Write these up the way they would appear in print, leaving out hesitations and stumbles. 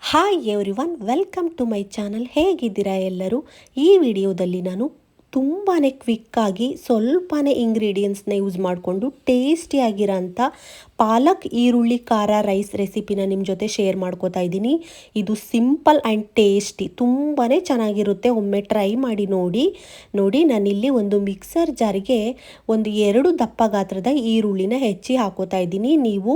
Hi everyone, welcome to my channel. ಹೇಗಿದ್ದೀರಾ ಎಲ್ಲರೂ? ಈ ವಿಡಿಯೋದಲ್ಲಿ ನಾನು ತುಂಬಾ ಕ್ವಿಕ್ಕಾಗಿ ಸ್ವಲ್ಪನೇ ಇಂಗ್ರೀಡಿಯೆಂಟ್ಸ್ನ ಯೂಸ್ ಮಾಡಿಕೊಂಡು ಟೇಸ್ಟಿಯಾಗಿರೋಂಥ ಪಾಲಕ್ ಈರುಳ್ಳಿ ಖಾರ ರೈಸ್ ರೆಸಿಪಿನ ನಿಮ್ಮ ಜೊತೆ ಶೇರ್ ಮಾಡ್ಕೋತಾ ಇದ್ದೀನಿ. ಇದು ಸಿಂಪಲ್ ಆ್ಯಂಡ್ ಟೇಸ್ಟಿ, ತುಂಬಾ ಚೆನ್ನಾಗಿರುತ್ತೆ. ಒಮ್ಮೆ ಟ್ರೈ ಮಾಡಿ ನೋಡಿ ನಾನಿಲ್ಲಿ ಒಂದು ಮಿಕ್ಸರ್ ಜಾರಿಗೆ ಒಂದು 2 ದಪ್ಪ ಗಾತ್ರದ ಈರುಳ್ಳಿನ ಹೆಚ್ಚಿ ಹಾಕೋತಾ ಇದ್ದೀನಿ. ನೀವು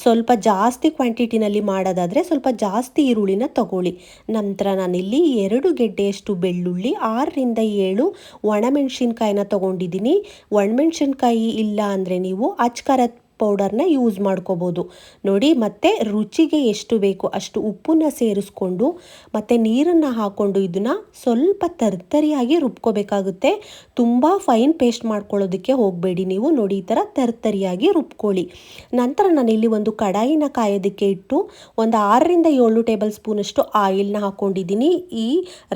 ಸ್ವಲ್ಪ ಜಾಸ್ತಿ ಕ್ವಾಂಟಿಟಿನಲ್ಲಿ ಮಾಡೋದಾದರೆ ಸ್ವಲ್ಪ ಜಾಸ್ತಿ ಈರುಳ್ಳಿನ ತಗೊಳ್ಳಿ. ನಂತರ ನಾನಿಲ್ಲಿ 2 ಗೆಡ್ಡೆಯಷ್ಟು ಬೆಳ್ಳುಳ್ಳಿ, 6ರಿಂದ 7 ಒಣಮೆಣಸಿನ್ಕಾಯಿನ ತೊಗೊಂಡಿದ್ದೀನಿ. ಒಣಮೆಣಸಿನ್ಕಾಯಿ ಇಲ್ಲ ಅಂದರೆ ನೀವು ಅಚ್ಕಾರದ ಪೌಡರ್ನ ಯೂಸ್ ಮಾಡ್ಕೋಬೋದು ನೋಡಿ. ಮತ್ತು ರುಚಿಗೆ ಎಷ್ಟು ಬೇಕು ಅಷ್ಟು ಉಪ್ಪನ್ನ ಸೇರಿಸ್ಕೊಂಡು ಮತ್ತು ನೀರನ್ನು ಹಾಕ್ಕೊಂಡು ಇದನ್ನು ಸ್ವಲ್ಪ ತರ್ತರಿಯಾಗಿ ರುಬ್ಕೋಬೇಕಾಗುತ್ತೆ. ತುಂಬ ಫೈನ್ ಪೇಸ್ಟ್ ಮಾಡ್ಕೊಳ್ಳೋದಕ್ಕೆ ಹೋಗಬೇಡಿ ನೀವು. ನೋಡಿ, ಈ ಥರ ತರ್ತರಿಯಾಗಿ ರುಬ್ಕೊಳ್ಳಿ. ನಂತರ ನಾನಿಲ್ಲಿ ಒಂದು ಕಡಾಯಿನ ಕಾಯೋದಕ್ಕೆ ಇಟ್ಟು ಒಂದು 6ರಿಂದ 7 ಟೇಬಲ್ ಸ್ಪೂನಷ್ಟು ಆಯಿಲ್ನ ಹಾಕ್ಕೊಂಡಿದ್ದೀನಿ. ಈ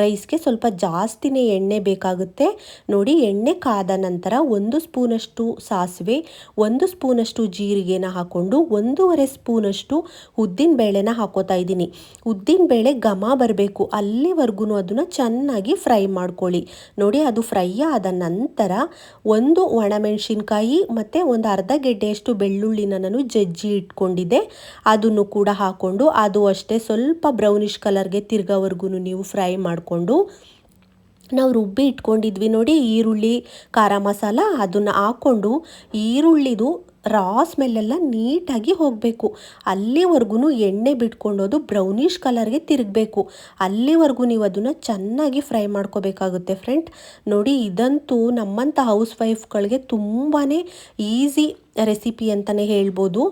ರೈಸ್ಗೆ ಸ್ವಲ್ಪ ಜಾಸ್ತಿನೇ ಎಣ್ಣೆ ಬೇಕಾಗುತ್ತೆ ನೋಡಿ. ಎಣ್ಣೆ ಕಾದ ನಂತರ 1 ಸ್ಪೂನಷ್ಟು ಸಾಸಿವೆ, 1 ಸ್ಪೂನಷ್ಟು ಜೀರಿಗೆನ ಹಾಕ್ಕೊಂಡು 1.5 ಸ್ಪೂನಷ್ಟು ಉದ್ದಿನ ಬೇಳೆನ ಹಾಕೋತಾ ಇದ್ದೀನಿ. ಉದ್ದಿನ ಬೇಳೆ ಘಮ ಬರಬೇಕು, ಅಲ್ಲಿವರೆಗೂ ಅದನ್ನು ಚೆನ್ನಾಗಿ ಫ್ರೈ ಮಾಡ್ಕೊಳ್ಳಿ ನೋಡಿ. ಅದು ಫ್ರೈ ಆದ ನಂತರ 1 ಒಣಮೆಣಸಿನ್ಕಾಯಿ ಮತ್ತು ಒಂದು ಅರ್ಧ ಗೆಡ್ಡೆಯಷ್ಟು ಬೆಳ್ಳುಳ್ಳಿನ ನಾನು ಜಜ್ಜಿ ಇಟ್ಕೊಂಡಿದ್ದೆ, ಅದನ್ನು ಕೂಡ ಹಾಕ್ಕೊಂಡು ಅದು ಅಷ್ಟೇ ಸ್ವಲ್ಪ ಬ್ರೌನಿಷ್ ಕಲರ್ಗೆ ತಿರ್ಗೋವರೆಗೂ ನೀವು ಫ್ರೈ ಮಾಡಿಕೊಂಡು ನಾವು ರುಬ್ಬಿ ಇಟ್ಕೊಂಡಿದ್ವಿ ನೋಡಿ ಈರುಳ್ಳಿ ಖಾರ ಮಸಾಲ, ಅದನ್ನು ಹಾಕ್ಕೊಂಡು ಈರುಳ್ಳಿದು ರಾ ಸ್ಮೆಲ್ಲೆಲ್ಲ ನೀಟಾಗಿ ಹೋಗಬೇಕು. ಅಲ್ಲಿವರೆಗೂ ಎಣ್ಣೆ ಬಿಟ್ಕೊಂಡೋದು ಬ್ರೌನಿಷ್ ಕಲರ್ಗೆ ತಿರುಗಬೇಕು. ಅಲ್ಲಿವರೆಗೂ ನೀವು ಅದನ್ನು ಚೆನ್ನಾಗಿ ಫ್ರೈ ಮಾಡ್ಕೋಬೇಕಾಗುತ್ತೆ ಫ್ರೆಂಡ್. ನೋಡಿ, ಇದಂತೂ ನಮ್ಮಂಥ ಹೌಸ್ ವೈಫ್ಗಳಿಗೆ ತುಂಬಾ ಈಸಿ ರೆಸಿಪಿ ಅಂತಲೇ ಹೇಳ್ಬೋದು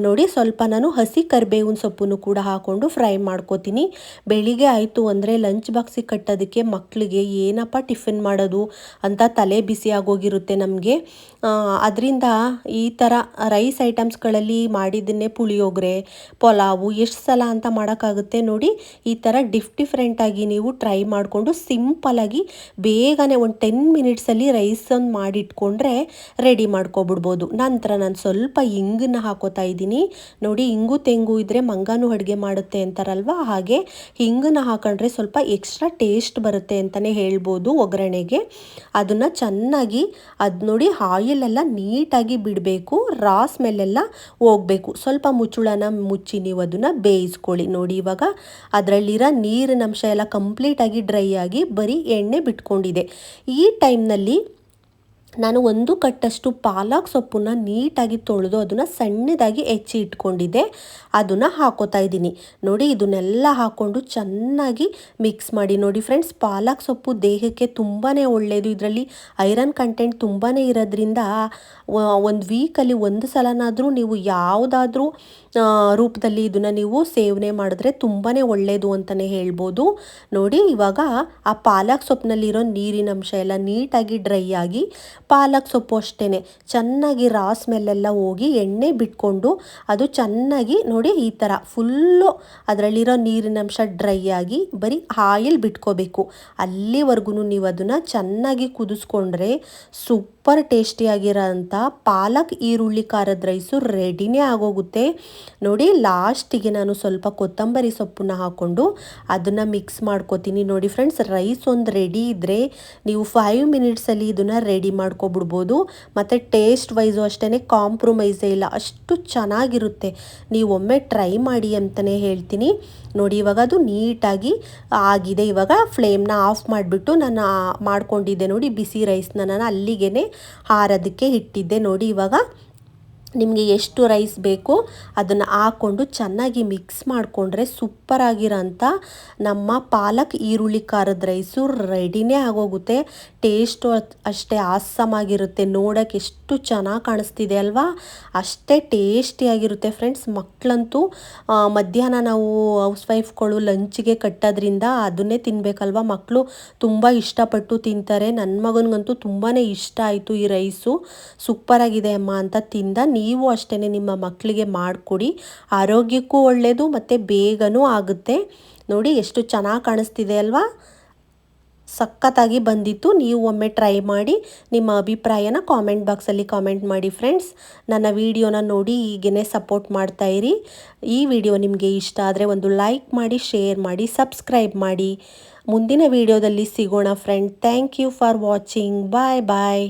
ನೋಡಿ. ಸ್ವಲ್ಪ ನಾನು ಹಸಿ ಕರಿಬೇವಿನ ಸೊಪ್ಪನ್ನು ಕೂಡ ಹಾಕ್ಕೊಂಡು ಫ್ರೈ ಮಾಡ್ಕೋತೀನಿ. ಬೆಳಿಗ್ಗೆ ಆಯಿತು ಅಂದರೆ ಲಂಚ್ ಬಾಕ್ಸಿಗೆ ಕಟ್ಟೋದಕ್ಕೆ ಮಕ್ಕಳಿಗೆ ಏನಪ್ಪ ಟಿಫಿನ್ ಮಾಡೋದು ಅಂತ ತಲೆ ಬಿಸಿ ಆಗೋಗಿರುತ್ತೆ ನಮಗೆ. ಅದರಿಂದ ಈ ಥರ ರೈಸ್ ಐಟಮ್ಸ್ಗಳಲ್ಲಿ ಮಾಡಿದ್ದನ್ನೇ ಪುಳಿಯೋಗರೆ, ಪಲಾವು ಎಷ್ಟು ಸಲ ಅಂತ ಮಾಡೋಕ್ಕಾಗುತ್ತೆ ನೋಡಿ. ಈ ಥರ ಡಿಫ್ರೆಂಟಾಗಿ ನೀವು ಟ್ರೈ ಮಾಡಿಕೊಂಡು ಸಿಂಪಲಾಗಿ ಬೇಗನೆ ಒಂದು 10 ಮಿನಿಟ್ಸಲ್ಲಿ ರೈಸನ್ನು ಮಾಡಿಟ್ಕೊಂಡ್ರೆ ರೆಡಿ ಮಾಡ್ಕೊಬಿಡ್ಬೋದು. ನಂತರ ನಾನು ಸ್ವಲ್ಪ ಇಂಗನ್ನ ಹಾಕೋತಾ ಇದ್ದೀನಿ ನೋಡಿ. ಇಂಗು ತೆಂಗು ಇದ್ದರೆ ಮಂಗನೂ ಅಡುಗೆ ಮಾಡುತ್ತೆ ಅಂತಾರಲ್ವ, ಹಾಗೆ ಹಿಂಗನ್ನ ಹಾಕೊಂಡ್ರೆ ಸ್ವಲ್ಪ ಎಕ್ಸ್ಟ್ರಾ ಟೇಸ್ಟ್ ಬರುತ್ತೆ ಅಂತಲೇ ಹೇಳ್ಬೋದು ಒಗ್ಗರಣೆಗೆ. ಅದನ್ನು ಚೆನ್ನಾಗಿ ನೋಡಿ ಆಯಿಲೆಲ್ಲ ನೀಟಾಗಿ ಬಿಡಬೇಕು, ರಾ ಸ್ಮೆಲ್ಲೆಲ್ಲ ಹೋಗಬೇಕು. ಸ್ವಲ್ಪ ಮುಚ್ಚಳನ ಮುಚ್ಚಿ ನೀವು ಅದನ್ನು ಬೇಯಿಸ್ಕೊಳ್ಳಿ ನೋಡಿ. ಇವಾಗ ಅದರಲ್ಲಿರೋ ನೀರಿನ ಅಂಶ ಎಲ್ಲ ಕಂಪ್ಲೀಟಾಗಿ ಡ್ರೈ ಆಗಿ ಬರೀ ಎಣ್ಣೆ ಬಿಟ್ಕೊಂಡಿದೆ. ಈ ಟೈಮ್ನಲ್ಲಿ ನಾನು 1 ಕಟ್ಟಷ್ಟು ಪಾಲಕ್ ಸೊಪ್ಪನ್ನು ನೀಟಾಗಿ ತೊಳೆದು ಅದನ್ನು ಸಣ್ಣದಾಗಿ ಹೆಚ್ಚಿ ಇಟ್ಕೊಂಡಿದ್ದೆ, ಅದನ್ನು ಹಾಕೋತಾ ಇದ್ದೀನಿ ನೋಡಿ. ಇದನ್ನೆಲ್ಲ ಹಾಕ್ಕೊಂಡು ಚೆನ್ನಾಗಿ ಮಿಕ್ಸ್ ಮಾಡಿ ನೋಡಿ ಫ್ರೆಂಡ್ಸ್. ಪಾಲಕ್ ಸೊಪ್ಪು ದೇಹಕ್ಕೆ ತುಂಬಾ ಒಳ್ಳೆಯದು. ಇದರಲ್ಲಿ ಐರನ್ ಕಂಟೆಂಟ್ ತುಂಬಾ ಇರೋದ್ರಿಂದ ಒಂದು ವೀಕಲ್ಲಿ 1 ಸಲನಾದರೂ ನೀವು ಯಾವುದಾದ್ರೂ ರೂಪದಲ್ಲಿ ಇದನ್ನು ನೀವು ಸೇವನೆ ಮಾಡಿದ್ರೆ ತುಂಬಾ ಒಳ್ಳೆಯದು ಅಂತಲೇ ಹೇಳ್ಬೋದು ನೋಡಿ. ಇವಾಗ ಆ ಪಾಲಕ್ ಸೊಪ್ಪಿನಲ್ಲಿರೋ ನೀರಿನ ಅಂಶ ಎಲ್ಲ ನೀಟಾಗಿ ಡ್ರೈ ಆಗಿ ಪಾಲಕ್ ಸೊಪ್ಪು ಅಷ್ಟೇ ಚೆನ್ನಾಗಿ ರಾ ಸ್ಮೆಲ್ಲೆಲ್ಲ ಹೋಗಿ ಎಣ್ಣೆ ಬಿಟ್ಕೊಂಡು ಅದು ಚೆನ್ನಾಗಿ ನೋಡಿ ಈ ಥರ ಫುಲ್ಲು ಅದರಲ್ಲಿರೋ ನೀರಿನ ಅಂಶ ಡ್ರೈ ಆಗಿ ಬರೀ ಆಯಿಲ್ ಬಿಟ್ಕೋಬೇಕು. ಅಲ್ಲಿವರೆಗೂ ನೀವು ಅದನ್ನು ಚೆನ್ನಾಗಿ ಕುದಿಸ್ಕೊಂಡ್ರೆ ಸೂಪರ್ ಟೇಸ್ಟಿಯಾಗಿರೋಂಥ ಪಾಲಕ್ ಈರುಳ್ಳಿ ಖಾರದ ರೈಸು ರೆಡಿನೇ ಆಗೋಗುತ್ತೆ ನೋಡಿ. ಲಾಸ್ಟಿಗೆ ನಾನು ಸ್ವಲ್ಪ ಕೊತ್ತಂಬರಿ ಸೊಪ್ಪನ್ನ ಹಾಕ್ಕೊಂಡು ಅದನ್ನು ಮಿಕ್ಸ್ ಮಾಡ್ಕೋತೀನಿ ನೋಡಿ ಫ್ರೆಂಡ್ಸ್. ರೈಸ್ ಒಂದು ರೆಡಿ ಇದ್ದರೆ ನೀವು 5 ಮಿನಿಟ್ಸಲ್ಲಿ ಇದನ್ನು ರೆಡಿ ಮಾಡ್ಕೊಬಿಡ್ಬೋದು. ಮತ್ತು ಟೇಸ್ಟ್ ವೈಸು ಅಷ್ಟೇ ಕಾಂಪ್ರಮೈಸೇ ಇಲ್ಲ, ಅಷ್ಟು ಚೆನ್ನಾಗಿರುತ್ತೆ. ನೀವು ಒಮ್ಮೆ ಟ್ರೈ ಮಾಡಿ ಅಂತಲೇ ಹೇಳ್ತೀನಿ ನೋಡಿ. ಇವಾಗ ಅದು ನೀಟಾಗಿ ಆಗಿದೆ. ಇವಾಗ ಫ್ಲೇಮ್ನ ಆಫ್ ಮಾಡಿಬಿಟ್ಟು ನಾನು ಮಾಡ್ಕೊಂಡಿದ್ದೆ ನೋಡಿ ಬಿಸಿ ರೈಸ್ನ ನಾನು ಅಲ್ಲಿಗೆ ಆರೋದಕ್ಕೆ ಇಟ್ಟಿದ್ದೆ ನೋಡಿ. ಇವಾಗ ನಿಮಗೆ ಎಷ್ಟು ರೈಸ್ ಬೇಕೋ ಅದನ್ನು ಹಾಕ್ಕೊಂಡು ಚೆನ್ನಾಗಿ ಮಿಕ್ಸ್ ಮಾಡಿಕೊಂಡ್ರೆ ಸೂಪರಾಗಿರೋಂಥ ನಮ್ಮ ಪಾಲಕ್ ಈರುಳ್ಳಿ ಖಾರದ ರೈಸು ರೆಡಿನೇ ಆಗೋಗುತ್ತೆ. ಟೇಸ್ಟು ಅಷ್ಟೇ ಆಸಮಾಗಿರುತ್ತೆ. ನೋಡೋಕ್ಕೆ ಎಷ್ಟು ಚೆನ್ನಾಗಿ ಕಾಣಿಸ್ತಿದೆ ಅಲ್ವಾ, ಅಷ್ಟೇ ಟೇಸ್ಟಿಯಾಗಿರುತ್ತೆ ಫ್ರೆಂಡ್ಸ್. ಮಕ್ಕಳಂತೂ ಮಧ್ಯಾಹ್ನ ನಾವು ಹೌಸ್ ವೈಫ್ಗಳು ಲಂಚಿಗೆ ಕಟ್ಟೋದ್ರಿಂದ ಅದನ್ನೇ ತಿನ್ನಬೇಕಲ್ವ, ಮಕ್ಕಳು ತುಂಬ ಇಷ್ಟಪಟ್ಟು ತಿಂತಾರೆ. ನನ್ನ ಮಗನಿಗಂತೂ ತುಂಬಾ ಇಷ್ಟ ಆಯಿತು ಈ ರೈಸು, ಸೂಪರಾಗಿದೆ ಅಮ್ಮ ಅಂತ ತಿಂದ. ನೀವು ಅಷ್ಟೇ ನಿಮ್ಮ ಮಕ್ಕಳಿಗೆ ಮಾಡಿಕೊಡಿ, ಆರೋಗ್ಯಕ್ಕೂ ಒಳ್ಳೆಯದು ಮತ್ತು ಬೇಗನೂ ಆಗುತ್ತೆ ನೋಡಿ. ಎಷ್ಟು ಚೆನ್ನಾಗಿ ಕಾಣಿಸ್ತಿದೆ ಅಲ್ವಾ. ಸಖತ್ತಾಗಿ ಬಂದಿತ್ತು. ನೀವು ಒಮ್ಮೆ ಟ್ರೈ ಮಾಡಿ ನಿಮ್ಮ ಅಭಿಪ್ರಾಯನ ಕಾಮೆಂಟ್ ಬಾಕ್ಸಲ್ಲಿ ಕಾಮೆಂಟ್ ಮಾಡಿ ಫ್ರೆಂಡ್ಸ್. ನನ್ನ ವಿಡಿಯೋನ ನೋಡಿ ಹೀಗೇ ಸಪೋರ್ಟ್ ಮಾಡ್ತಾ ಇರಿ. ಈ ವಿಡಿಯೋ ನಿಮಗೆ ಇಷ್ಟ ಆದರೆ ಒಂದು ಲೈಕ್ ಮಾಡಿ, ಶೇರ್ ಮಾಡಿ, ಸಬ್ಸ್ಕ್ರೈಬ್ ಮಾಡಿ. ಮುಂದಿನ ವಿಡಿಯೋದಲ್ಲಿ ಸಿಗೋಣ friend. Thank you for watching. Bye bye.